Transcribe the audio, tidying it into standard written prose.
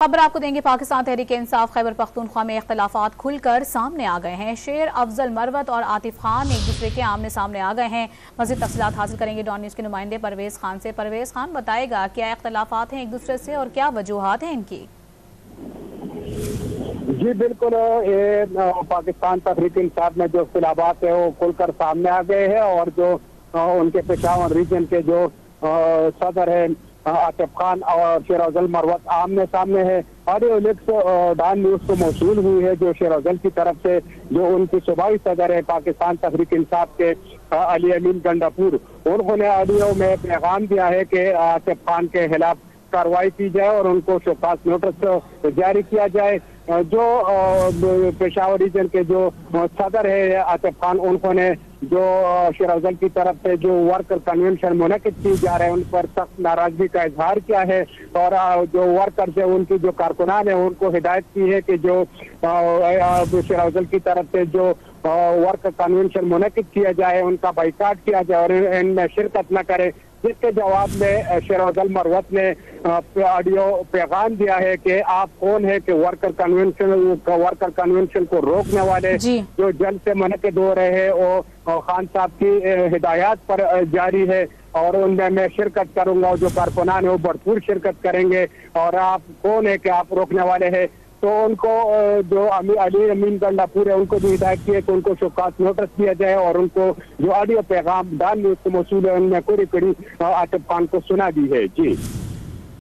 खबर आपको देंगे। पाकिस्तान तहरीक इंसाफ खैबर पख्तूनख्वा में इख्तलाफात खुलकर सामने आ गए हैं। शेर अफजल मरवत और आतिफ खान एक दूसरे के आमने सामने आ गए हैं। मज़ीद तफसीलात हासिल करेंगे डॉन न्यूज़ के नुमाइंदे परवेज़ खान से। परवेज़ खान, बताएगा क्या इख्तलाफात हैं एक दूसरे से और क्या वजूहात हैं इनकी? जी बिल्कुल, पाकिस्तान तहरीक इंसाफ में जो इख्तलाफात है वो खुलकर सामने आ गए हैं और जो उनके पेशावर रीजन के जो सदर है आतिफ खान और शेर अफजल मरवत आमने सामने है। ऑडियो लिंक्स डॉन न्यूज़ को मौसूल हुई है जो शेर अफजल की तरफ से जो उनकी सूबाई सदर है पाकिस्तान तहरीक इंसाफ के अली अमीन गंडापुर, उन्होंने ऑडियो में पैगाम दिया है कि आतिफ खान के खिलाफ कार्रवाई की जाए और उनको शोकास नोटिस जारी किया जाए। जो पेशावर रीजन के जो सदर है आतिफ खान, उन्होंने जो शेर अफजल की तरफ से जो वर्कर कन्वेंशन मुनक़िद की जा रहे हैं उन पर सख्त नाराजगी का इजहार किया है और जो वर्कर्स है उनकी जो कारकुनान है उनको हिदायत की है कि जो शेर अफजल की तरफ से जो वर्कर कन्वेंशन मुनक़िद किया जाए उनका बाइकाट किया जाए और इनमें शिरकत न करे। जिसके जवाब में शेर अफजल मरवत ने ऑडियो पैगाम दिया है कि आप कौन है कि वर्कर कन्वेंशन को रोकने वाले जो जल्द से मुनक़िद हो रहे हैं वो खान साहब की हिदायत पर जारी है और उनमें मैं शिरकत करूंगा और जो कारकुनान है वो भरपूर शिरकत करेंगे और आप कौन है कि आप रोकने वाले हैं। तो उनको जो अली अमीन गंडापुर है उनको भी हिदायत की है कि उनको शोकास नोटिस दिया जाए और उनको जो ऑडियो पैगाम डॉन न्यूज़ को मौसूल है उनमें पूरी आतिफ खान को सुना दी है। जी।